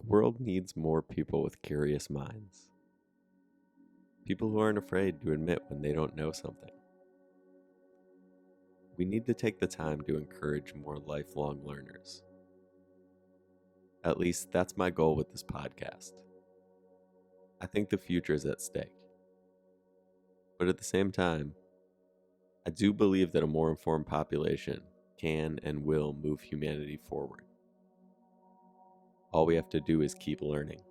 The world needs more people with curious minds. People who aren't afraid to admit when they don't know something. We need to take the time to encourage more lifelong learners. At least that's my goal with this podcast. I think the future is at stake. But at the same time, I do believe that a more informed population can and will move humanity forward. All we have to do is keep learning.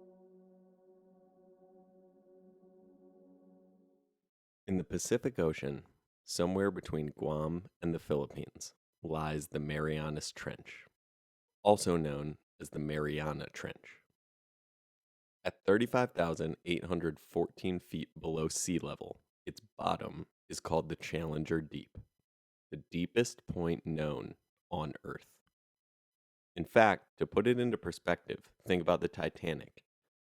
In the Pacific Ocean, somewhere between Guam and the Philippines, lies the Marianas Trench, also known as the Mariana Trench. At 35,814 feet below sea level, its bottom is called the Challenger Deep, the deepest point known on Earth. In fact, to put it into perspective, think about the Titanic,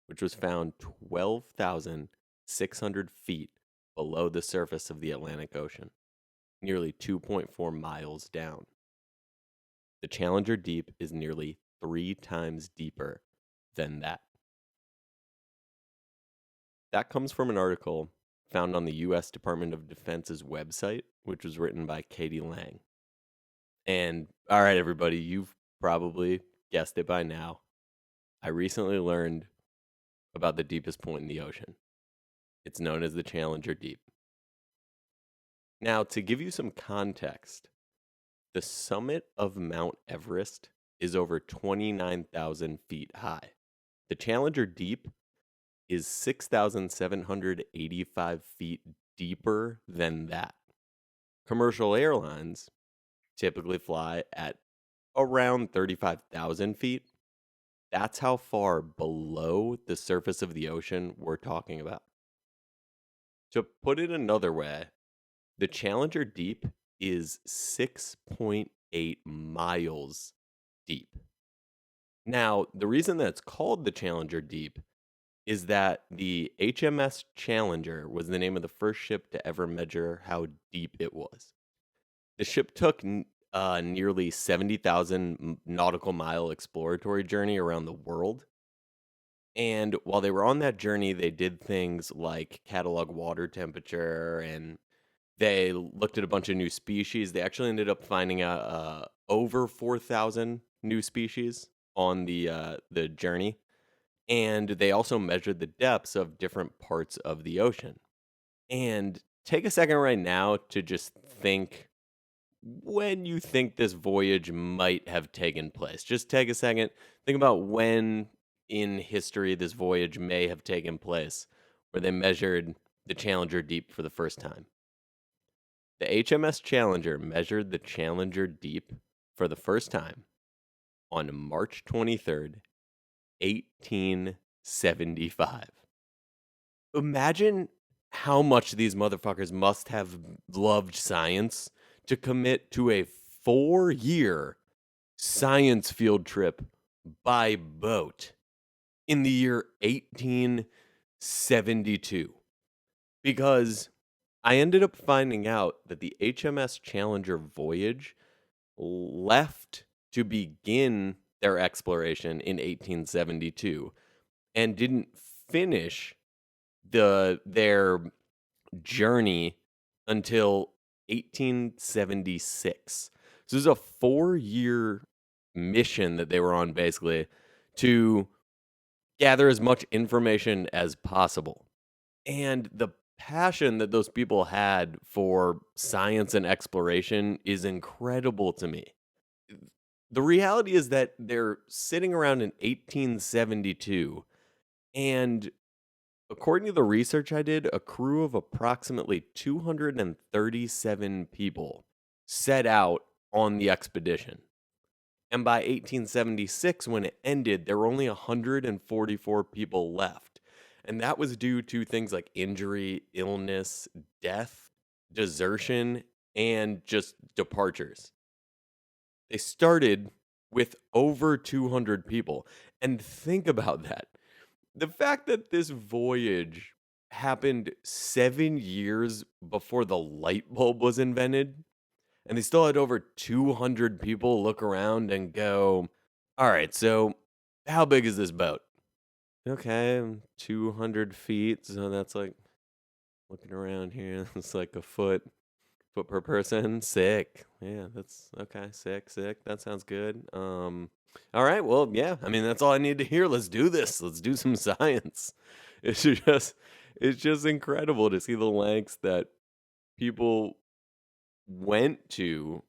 which was found 12,600 feet below the surface of the Atlantic Ocean, nearly 2.4 miles down. The Challenger Deep is nearly 3 times deeper than that. That comes from an article found on the U.S. Department of Defense's website, which was written by Katie Lang. And all right, everybody, you've probably guessed it by now. I recently learned about the deepest point in the ocean. It's known as the Challenger Deep. Now, to give you some context, the summit of Mount Everest is over 29,000 feet high. The Challenger Deep is 6,785 feet deeper than that. Commercial airlines typically fly at around 35,000 feet. That's how far below the surface of the ocean we're talking about. To put it another way, the Challenger Deep is 6.8 miles deep. Now, the reason that it's called the Challenger Deep is that the HMS Challenger was the name of the first ship to ever measure how deep it was. The ship took nearly 70,000 nautical mile exploratory journey around the world. And while they were on that journey, they did things like catalog water temperature, and they looked at a bunch of new species. They actually ended up finding out over 4,000 new species on the journey. And they also measured the depths of different parts of the ocean. And take a second right now to just think when you think this voyage might have taken place. Just take a second, think about when in history this voyage may have taken place, where they measured the Challenger Deep for the first time. The HMS Challenger measured the Challenger Deep for the first time on March 23rd, 1875. Imagine how much these motherfuckers must have loved science to commit to a 4-year science field trip by boat in the year 1872. Because I ended up finding out that the HMS Challenger voyage left to begin their exploration in 1872 and didn't finish their journey until 1876. So this is a 4-year mission that they were on, basically, to gather as much information as possible. And the passion that those people had for science and exploration is incredible to me. The reality is that they're sitting around in 1872, and according to the research I did, a crew of approximately 237 people set out on the expedition. And by 1876, when it ended, there were only 144 people left. And that was due to things like injury, illness, death, desertion, and just departures. They started with over 200 people. And think about that. The fact that this voyage happened 7 years before the light bulb was invented, and they still had over 200 people look around and go, all right, so how big is this boat? Okay, 200 feet. So that's like looking around here. It's like a foot per person. Sick. Yeah, that's okay. Sick, sick. That sounds good. All right. Well, yeah. I mean, that's all I need to hear. Let's do this. Let's do some science. It's just, it's just incredible to see the lengths that people went to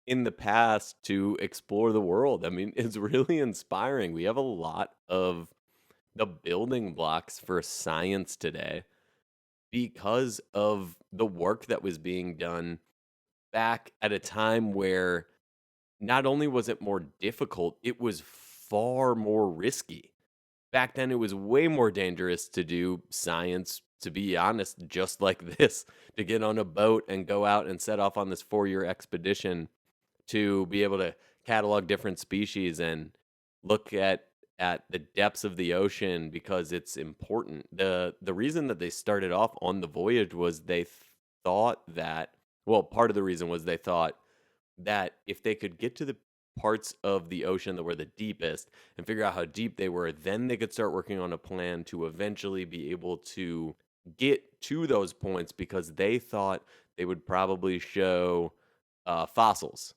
in the past to explore the world. I mean, it's really inspiring. We have a lot of the building blocks for science today because of the work that was being done back at a time where not only was it more difficult, it was far more risky. Back then, it was way more dangerous to do science, to be honest, just like this, to get on a boat and go out and set off on this 4-year expedition to be able to catalog different species and look at the depths of the ocean because it's important. The reason that they started off on the voyage was thought that, well, part of the reason was they thought that if they could get to the parts of the ocean that were the deepest and figure out how deep they were, then they could start working on a plan to eventually be able to get to those points because they thought they would probably show fossils.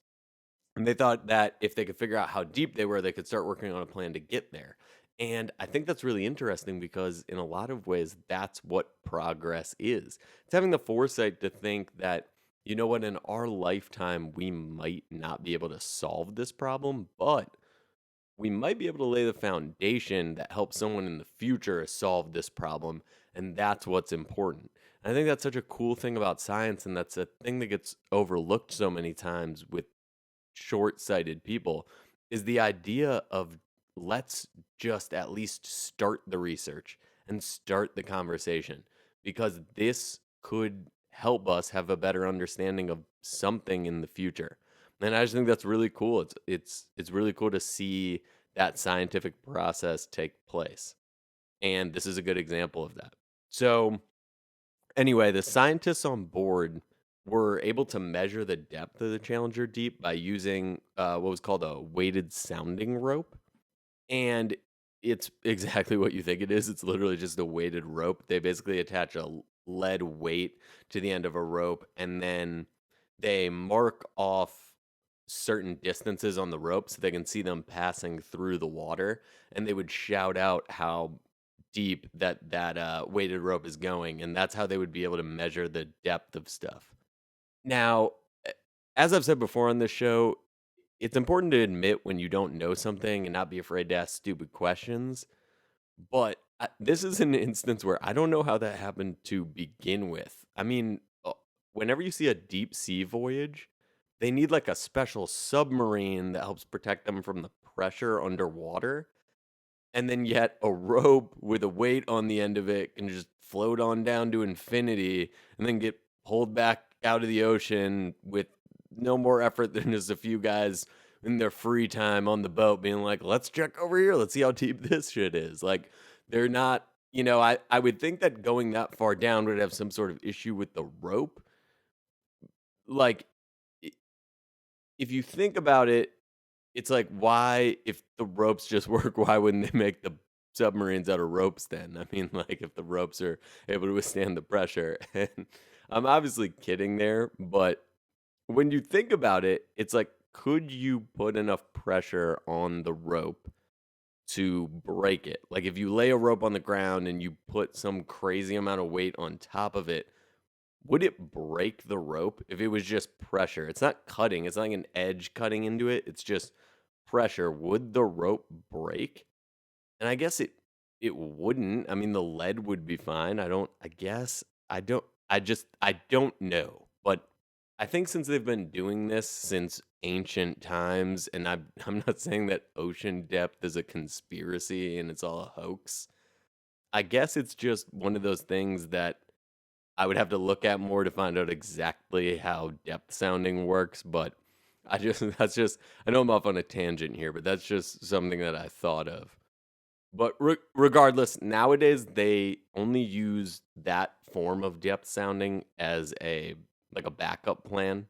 And they thought that if they could figure out how deep they were, they could start working on a plan to get there. And I think that's really interesting because, in a lot of ways, that's what progress is. It's having the foresight to think that, you know what, in our lifetime, we might not be able to solve this problem, but we might be able to lay the foundation that helps someone in the future solve this problem. And that's what's important. I think that's such a cool thing about science, and that's a thing that gets overlooked so many times with short-sighted people is the idea of let's just at least start the research and start the conversation because this could help us have a better understanding of something in the future. And I just think that's really cool. It's really cool to see that scientific process take place. And this is a good example of that. So, anyway, the scientists on board were able to measure the depth of the Challenger Deep by using what was called a weighted sounding rope. And it's exactly what you think it is. It's literally just a weighted rope. They basically attach a lead weight to the end of a rope, and then they mark off certain distances on the rope so they can see them passing through the water. And they would shout out how deep that weighted rope is going, and that's how they would be able to measure the depth of stuff. Now, a as I've said before on this show, it's important to admit when you don't know something and not be afraid to ask stupid questions, but this is an instance where I don't know how that happened to begin with. I mean, whenever you see a deep sea voyage, they need like a special submarine that helps protect them from the pressure underwater. And then yet a rope with a weight on the end of it can just float on down to infinity and then get pulled back out of the ocean with no more effort than just a few guys in their free time on the boat being like, let's check over here. Let's see how deep this shit is. Like, they're not, I would think that going that far down would have some sort of issue with the rope. Like, i- if you think about it, it's like, why, if the ropes just work, why wouldn't they make the submarines out of ropes then? I mean, like, if the ropes are able to withstand the pressure. And I'm obviously kidding there, but when you think about it, it's like, could you put enough pressure on the rope to break it? Like, if you lay a rope on the ground and you put some crazy amount of weight on top of it, would it break the rope if it was just pressure? It's not cutting. It's not like an edge cutting into it. It's just pressure. Would the rope break? And I guess it wouldn't. I mean, the lead would be fine. I guess I don't know. But I think since they've been doing this since ancient times, and I'm not saying that ocean depth is a conspiracy and it's all a hoax. I guess it's just one of those things that I would have to look at more to find out exactly how depth sounding works, but that's just I know I'm off on a tangent here, but that's just something that I thought of. But regardless, nowadays they only use that form of depth sounding as a like a backup plan.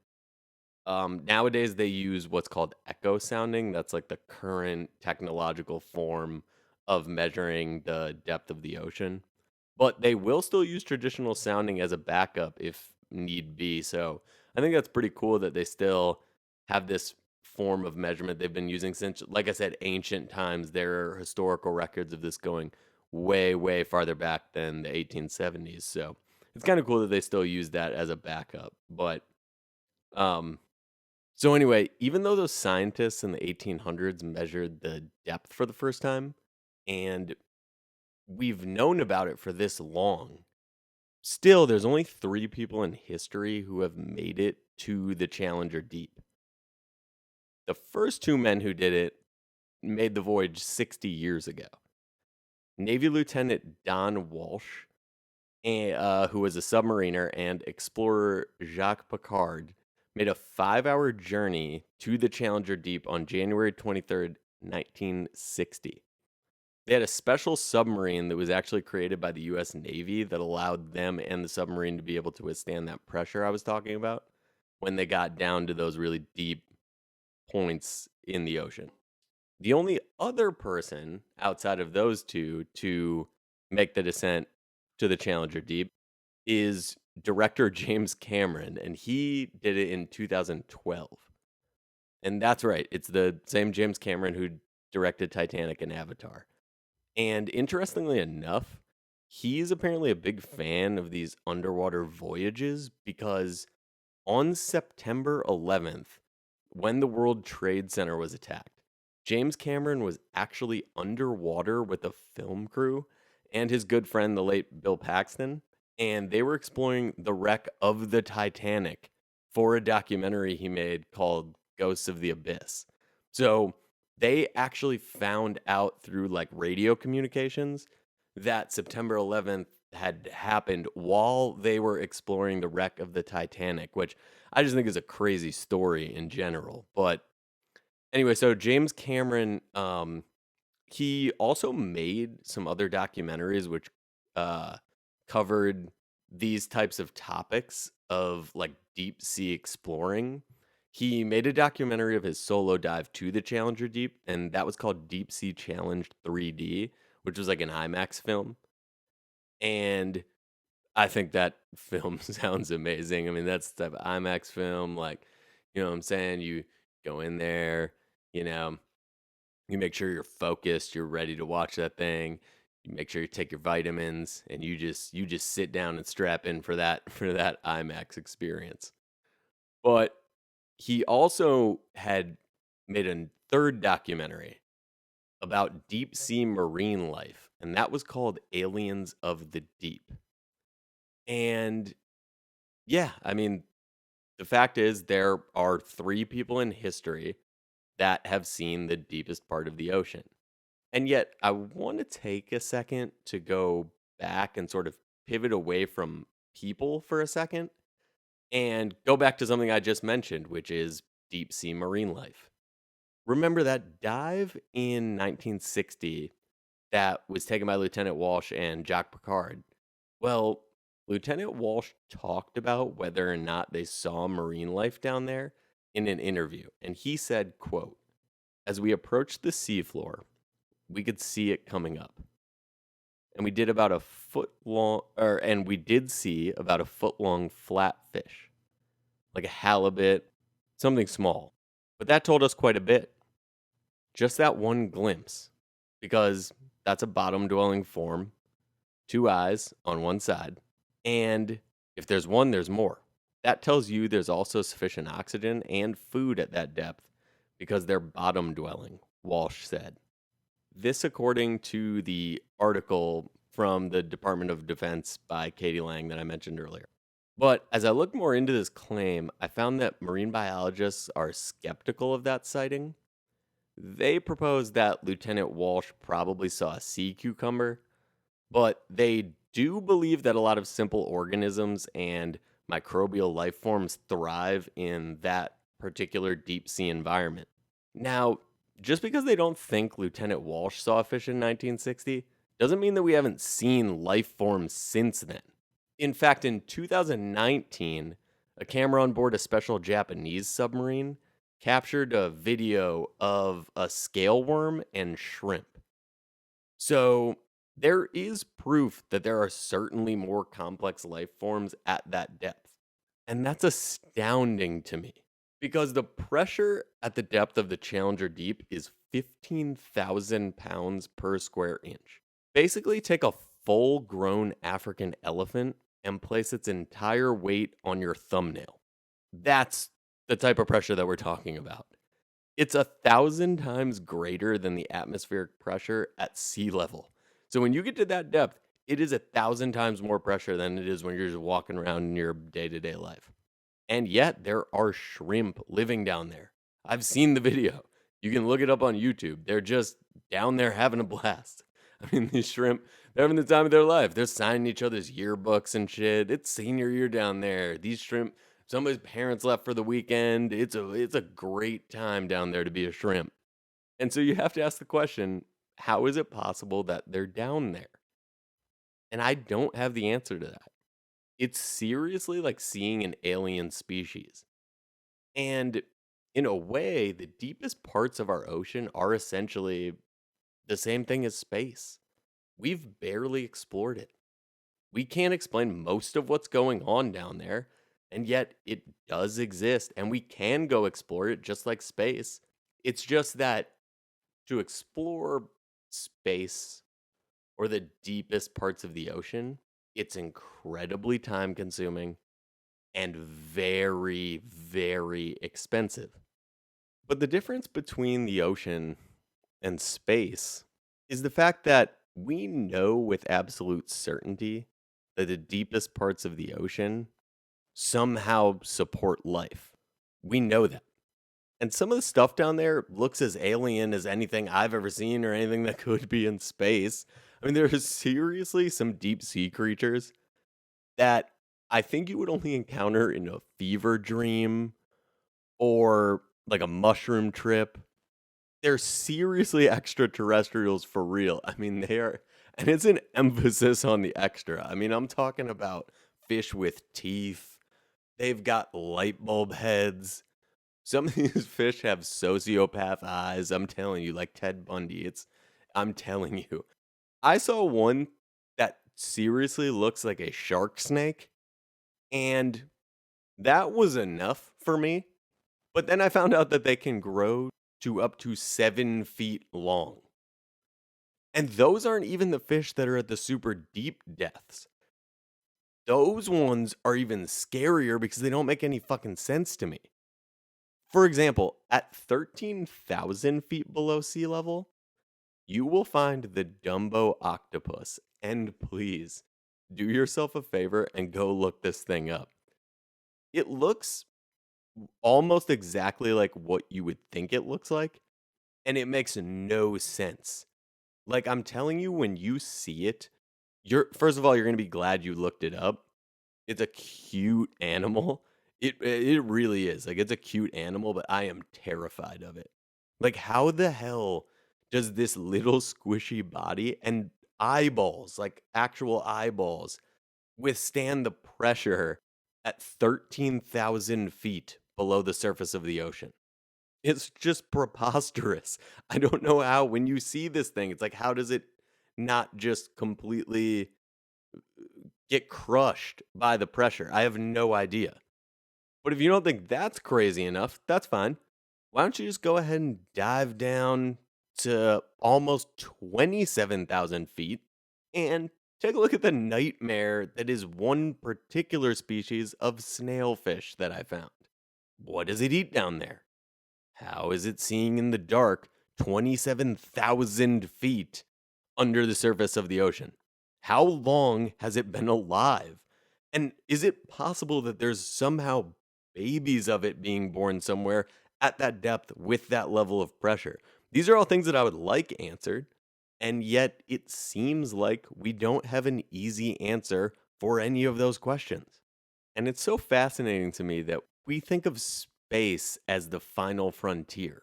Nowadays, they use what's called echo sounding. That's like the current technological form of measuring the depth of the ocean. But they will still use traditional sounding as a backup if need be. So I think that's pretty cool that they still have this form of measurement they've been using since, like I said, ancient times. There are historical records of this going way, way farther back than the 1870s. So it's kind of cool that they still use that as a backup. But um, so anyway, even though those scientists in the 1800s measured the depth for the first time, and we've known about it for this long, still there's only 3 people in history who have made it to the Challenger Deep. The first 2 men who did it made the voyage 60 years ago. Navy Lieutenant Don Walsh, who was a submariner, and explorer Jacques Piccard made a 5-hour journey to the Challenger Deep on January 23rd, 1960. They had a special submarine that was actually created by the US Navy that allowed them and the submarine to be able to withstand that pressure I was talking about when they got down to those really deep points in the ocean. The only other person outside of those two to make the descent to the Challenger Deep is director James Cameron, and he did it in 2012. And that's right, it's the same James Cameron who directed Titanic and Avatar. And interestingly enough, he's apparently a big fan of these underwater voyages because on September 11th, when the World Trade Center was attacked, James Cameron was actually underwater with a film crew and his good friend, the late Bill Paxton, and they were exploring the wreck of the Titanic for a documentary he made called Ghosts of the Abyss. So they actually found out through like radio communications that September 11th had happened while they were exploring the wreck of the Titanic, which I just think is a crazy story in general. But anyway, so James Cameron, he also made some other documentaries which uh, covered these types of topics of like deep sea exploring. He made a documentary of his solo dive to the Challenger Deep, and that was called Deep Sea Challenge 3D, which was like an IMAX film. And I think that film sounds amazing. I mean, that's the type of IMAX film, like, you know what I'm saying? You go in there, you know, you make sure you're focused, you're ready to watch that thing. You make sure you take your vitamins and you just sit down and strap in for that for that IMAX experience. But he also had made a third documentary about deep sea marine life, and that was called Aliens of the Deep. And yeah, I mean, the fact is there are 3 people in history that have seen the deepest part of the ocean. And yet, I want to take a second to go back and sort of pivot away from people for a second and go back to something I just mentioned, which is deep sea marine life. Remember that dive in 1960 that was taken by Lieutenant Walsh and Jacques Picard? Well, Lieutenant Walsh talked about whether or not they saw marine life down there in an interview, and he said, quote, "As we approached the seafloor, we could see it coming up. And we did about a foot long, and we did see about a foot long flat fish, like a halibut, something small. But that told us quite a bit. Just that one glimpse, because that's a bottom dwelling form, 2 eyes on one side. And if there's one, there's more. That tells you there's also sufficient oxygen and food at that depth because they're bottom dwelling," Walsh said. This, according to the article from the Department of Defense by Katie Lang that I mentioned earlier. But as I looked more into this claim, I found that marine biologists are skeptical of that sighting. They propose that Lieutenant Walsh probably saw a sea cucumber, but they do believe that a lot of simple organisms and microbial life forms thrive in that particular deep sea environment. Now, just because they don't think Lieutenant Walsh saw a fish in 1960 doesn't mean that we haven't seen life forms since then. In fact, in 2019, A camera on board a special Japanese submarine captured a video of a scale worm and shrimp. So there is proof that there are certainly more complex life forms at that depth. And that's astounding to me because the pressure at the depth of the Challenger Deep is 15,000 pounds per square inch. Basically, take a full grown African elephant and place its entire weight on your thumbnail. That's the type of pressure that we're talking about. It's 1,000 times greater than the atmospheric pressure at sea level. So when you get to that depth, it is 1,000 times more pressure than it is when you're just walking around in your day to day life. And yet, there are shrimp living down there. I've seen the video. You can look it up on YouTube. They're just down there having a blast. I mean, these shrimp, they're having the time of their life. They're signing each other's yearbooks and shit. It's senior year down there. These shrimp, somebody's parents left for the weekend. It's a great time down there to be a shrimp. And so you have to ask the question, how is it possible that they're down there? And I don't have the answer to that. It's seriously like seeing an alien species. And in a way, the deepest parts of our ocean are essentially the same thing as space. We've barely explored it. We can't explain most of what's going on down there, and yet it does exist, and we can go explore it just like space. It's just that to explore space or the deepest parts of the ocean, it's incredibly time consuming and very, very expensive. But the difference between the ocean and space is the fact that we know with absolute certainty that the deepest parts of the ocean somehow support life. We know that. And some of the stuff down there looks as alien as anything I've ever seen or anything that could be in space. I mean, there are seriously some deep sea creatures that I think you would only encounter in a fever dream or like a mushroom trip. They're seriously extraterrestrials for real. I mean, they are, and it's an emphasis on the extra. I mean, I'm talking about fish with teeth. They've got light bulb heads. Some of these fish have sociopath eyes. I'm telling you, like Ted Bundy. I'm telling you. I saw one that seriously looks like a shark snake, and that was enough for me. But then I found out that they can grow to up to 7 feet long. And those aren't even the fish that are at the super deep depths. Those ones are even scarier because they don't make any fucking sense to me. For example, at 13,000 feet below sea level, you will find the Dumbo octopus. And please, do yourself a favor and go look this thing up. It looks almost exactly like what you would think it looks like, and it makes no sense. Like, I'm telling you, when you see it, first of all, you're gonna be glad you looked it up. It's a cute animal. It really is. Like, it's a cute animal, but I am terrified of it. Like, how the hell does this little squishy body and eyeballs, like actual eyeballs, withstand the pressure at 13,000 feet below the surface of the ocean? It's just preposterous. I don't know how, when you see this thing, it's like, how does it not just completely get crushed by the pressure? I have no idea. But if you don't think that's crazy enough, that's fine. Why don't you just go ahead and dive down to almost 27,000 feet and take a look at the nightmare that is one particular species of snailfish that I found? What does it eat down there? How is it seeing in the dark 27,000 feet under the surface of the ocean? How long has it been alive? And is it possible that there's somehow babies of it being born somewhere at that depth with that level of pressure? These are all things that I would like answered. And yet it seems like we don't have an easy answer for any of those questions. And it's so fascinating to me that we think of space as the final frontier.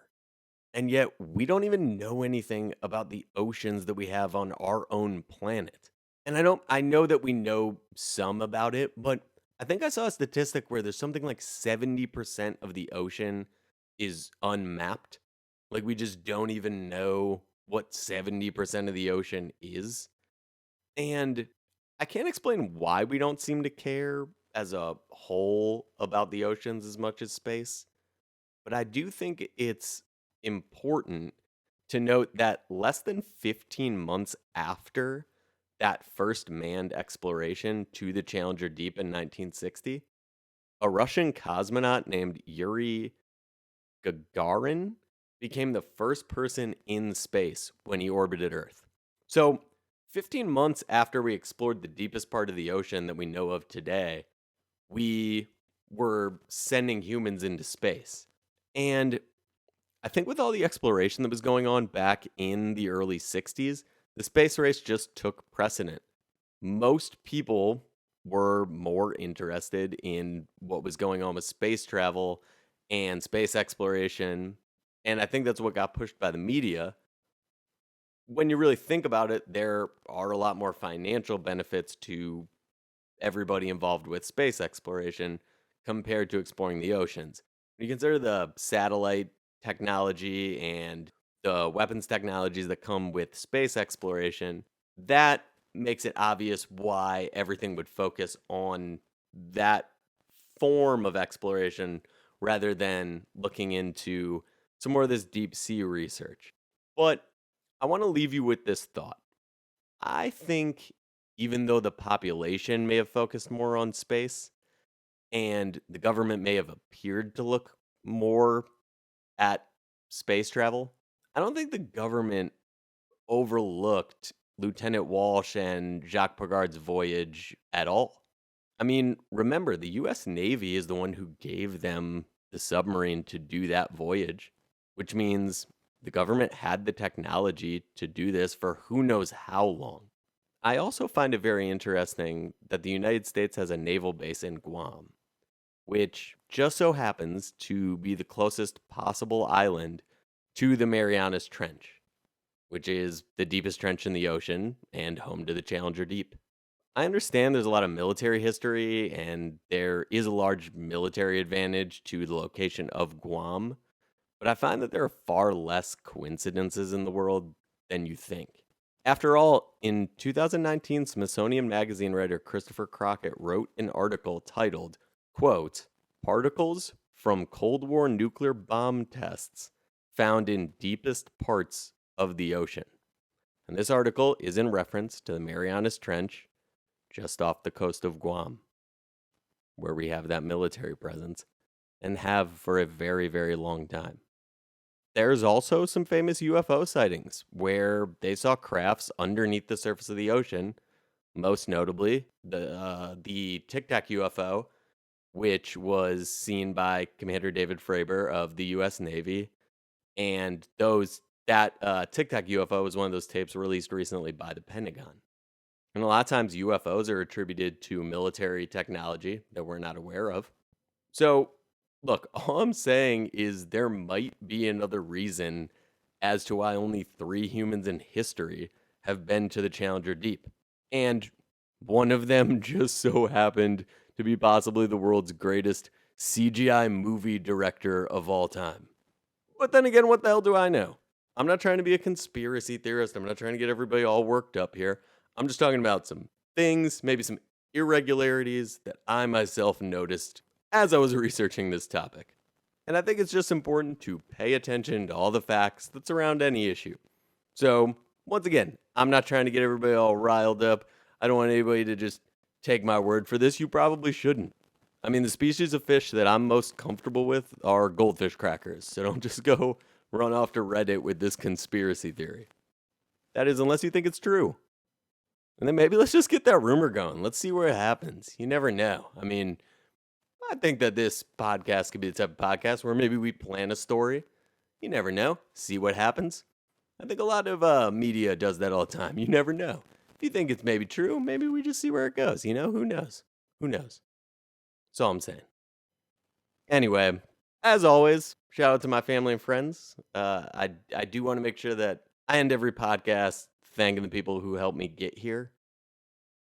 And yet we don't even know anything about the oceans that we have on our own planet. And I know that we know some about it, but I think I saw a statistic where there's something like 70% of the ocean is unmapped. Like we just don't even know what 70% of the ocean is. And I can't explain why we don't seem to care as a whole about the oceans as much as space, but I do think it's important to note that less than 15 months after that first manned exploration to the Challenger Deep in 1960, a Russian cosmonaut named Yuri Gagarin became the first person in space when he orbited Earth. So, 15 months after we explored the deepest part of the ocean that we know of today, we were sending humans into space. And I think with all the exploration that was going on back in the early 60s, the space race just took precedent. Most people were more interested in what was going on with space travel and space exploration. And I think that's what got pushed by the media. When you really think about it, there are a lot more financial benefits to everybody involved with space exploration compared to exploring the oceans. When you consider the satellite technology and the weapons technologies that come with space exploration, that makes it obvious why everything would focus on that form of exploration rather than looking into some more of this deep sea research. But I want to leave you with this thought. I think even though the population may have focused more on space and the government may have appeared to look more at space travel, I don't think the government overlooked Lieutenant Walsh and Jacques Pagard's voyage at all. I mean, remember, the US Navy is the one who gave them the submarine to do that voyage, which means the government had the technology to do this for who knows how long. I also find it very interesting that the United States has a naval base in Guam, which just so happens to be the closest possible island to the Marianas Trench, which is the deepest trench in the ocean and home to the Challenger Deep. I understand there's a lot of military history and there is a large military advantage to the location of Guam, but I find that there are far less coincidences in the world than you think. After all, in 2019, Smithsonian Magazine writer Christopher Crockett wrote an article titled, quote, "Particles from Cold War nuclear bomb tests found in deepest parts of the ocean." And this article is in reference to the Marianas Trench just off the coast of Guam, where we have that military presence and have for a very, very long time. There's also some famous UFO sightings where they saw crafts underneath the surface of the ocean, most notably the Tic Tac UFO, which was seen by Commander David Fravor of the U.S. Navy, and that Tic Tac UFO was one of those tapes released recently by the Pentagon. And a lot of times UFOs are attributed to military technology that we're not aware of. So, look, all I'm saying is there might be another reason as to why only 3 humans in history have been to the Challenger Deep. And one of them just so happened to be possibly the world's greatest CGI movie director of all time. But then again, what the hell do I know? I'm not trying to be a conspiracy theorist. I'm not trying to get everybody all worked up here. I'm just talking about some things, maybe some irregularities that I myself noticed as I was researching this topic. And I think it's just important to pay attention to all the facts that surround any issue. So, once again, I'm not trying to get everybody all riled up. I don't want anybody to just take my word for this. You probably shouldn't. I mean, the species of fish that I'm most comfortable with are goldfish crackers. So don't just go run off to Reddit with this conspiracy theory. That is, unless you think it's true. And then maybe let's just get that rumor going. Let's see where it happens. You never know. I mean, I think that this podcast could be the type of podcast where maybe we plan a story. You never know. See what happens. I think a lot of media does that all the time. You never know. If you think it's maybe true, maybe we just see where it goes. You know, who knows? Who knows? That's all I'm saying. Anyway, as always, shout out to my family and friends. I do want to make sure that I end every podcast thanking the people who helped me get here.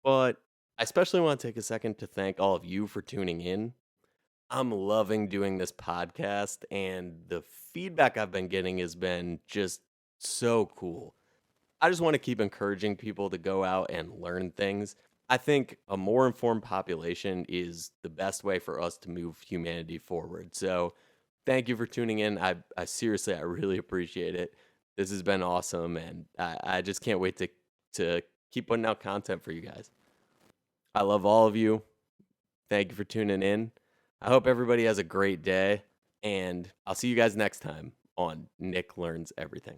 But I especially want to take a second to thank all of you for tuning in. I'm loving doing this podcast, and the feedback I've been getting has been just so cool. I just want to keep encouraging people to go out and learn things. I think a more informed population is the best way for us to move humanity forward. So, thank you for tuning in. I seriously, I really appreciate it. This has been awesome, and I just can't wait to keep putting out content for you guys. I love all of you. Thank you for tuning in. I hope everybody has a great day, and I'll see you guys next time on Nick Learns Everything.